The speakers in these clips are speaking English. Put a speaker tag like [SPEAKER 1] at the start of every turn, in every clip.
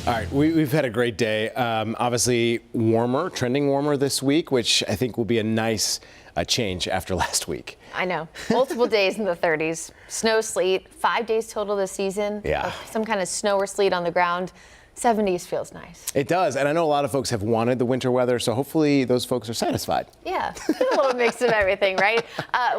[SPEAKER 1] All right, we've had a great day. Obviously warmer, trending warmer this week, which I think will be a nice change after last week.
[SPEAKER 2] I know. Multiple days in the 30s. Snow, sleet, 5 days total this season.
[SPEAKER 1] Yeah.
[SPEAKER 2] Some kind of snow or sleet on the ground. 70s feels nice.
[SPEAKER 1] It does, and I know a lot of folks have wanted the winter weather, so hopefully those folks are satisfied.
[SPEAKER 2] Yeah, a little mix of everything, right?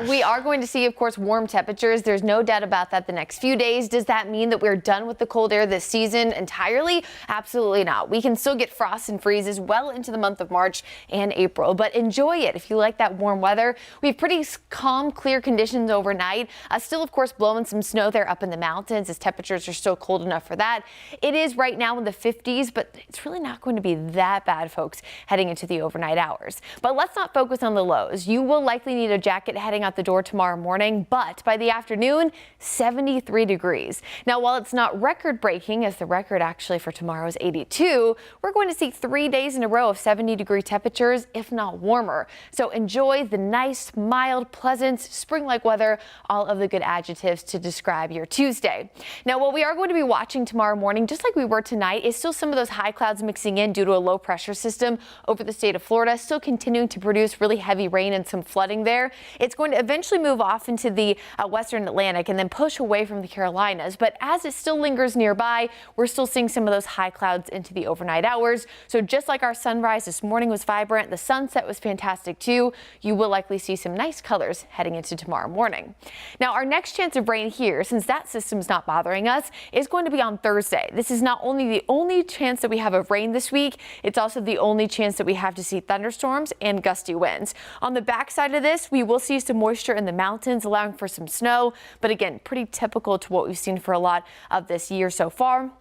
[SPEAKER 2] We are going to see, of course, warm temperatures. There's no doubt about that the next few days. Does that mean that we're done with the cold air this season entirely? Absolutely not. We can still get frosts and freezes well into the month of March and April, but enjoy it if you like that warm weather. We have pretty calm, clear conditions overnight. Still, of course, blowing some snow there up in the mountains as temperatures are still cold enough for that. It is right now in the 50s, but it's really not going to be that bad, folks, heading into the overnight hours. But let's not focus on the lows. You will likely need a jacket heading out the door tomorrow morning, but by the afternoon, 73 degrees. Now, while it's not record-breaking, as the record actually for tomorrow is 82, we're going to see 3 days in a row of 70-degree temperatures, if not warmer. So enjoy the nice, mild, pleasant, spring-like weather, all of the good adjectives to describe your Tuesday. Now, what we are going to be watching tomorrow morning, just like we were tonight, is still some of those high clouds mixing in due to a low pressure system over the state of Florida, still continuing to produce really heavy rain and some flooding there. It's going to eventually move off into the western Atlantic and then push away from the Carolinas. But as it still lingers nearby, we're still seeing some of those high clouds into the overnight hours. So just like our sunrise this morning was vibrant, the sunset was fantastic too. You will likely see some nice colors heading into tomorrow morning. Now, our next chance of rain here, since that system's not bothering us, is going to be on Thursday. This is not only the only chance that we have of rain this week, it's also the only chance that we have to see thunderstorms and gusty winds. On the backside of this, we will see some moisture in the mountains, allowing for some snow, but again, pretty typical to what we've seen for a lot of this year so far.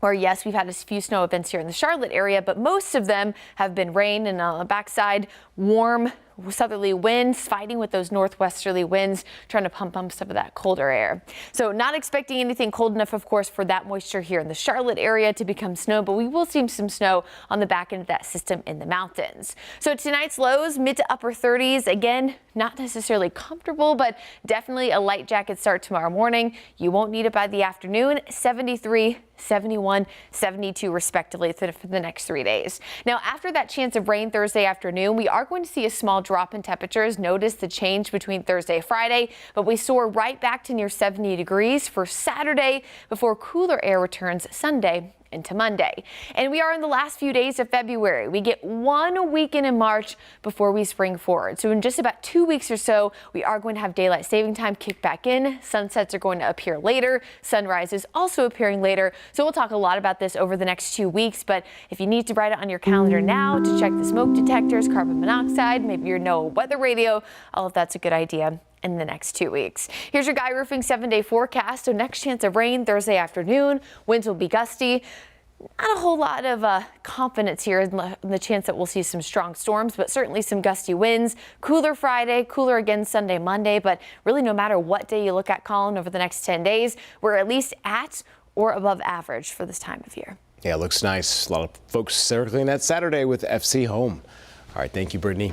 [SPEAKER 2] Or yes, we've had a few snow events here in the Charlotte area, but most of them have been rain, and on the backside, warm southerly winds fighting with those northwesterly winds, trying to pump up some of that colder air. So not expecting anything cold enough, of course, for that moisture here in the Charlotte area to become snow, but we will see some snow on the back end of that system in the mountains. So tonight's lows, mid to upper 30s. Again, not necessarily comfortable, but definitely a light jacket start tomorrow morning. You won't need it by the afternoon. 73, 71, 72 respectively for the next 3 days. Now, after that chance of rain Thursday afternoon, we are going to see a small drop in temperatures. Notice the change between Thursday and Friday, but we soar right back to near 70 degrees for Saturday before cooler air returns Sunday into Monday. And we are in the last few days of February. We get 1 weekend in March before we spring forward. So in just about 2 weeks or so, we are going to have daylight saving time kick back in. Sunsets are going to appear later. Sunrise is also appearing later. So we'll talk a lot about this over the next 2 weeks. But if you need to write it on your calendar now to check the smoke detectors, carbon monoxide, maybe your NOAA weather radio, all of that's a good idea in the next 2 weeks. Here's your Guy Roofing 7-day forecast. So next chance of rain Thursday afternoon. Winds will be gusty. Not a whole lot of confidence here in the chance that we'll see some strong storms, but certainly some gusty winds. Cooler Friday, cooler again Sunday, Monday, but really no matter what day you look at, Colin, over the next 10 days, we're at least at or above average for this time of year. Yeah, it looks nice. A lot of folks circling that Saturday with FC home. All right, thank you, Brittany.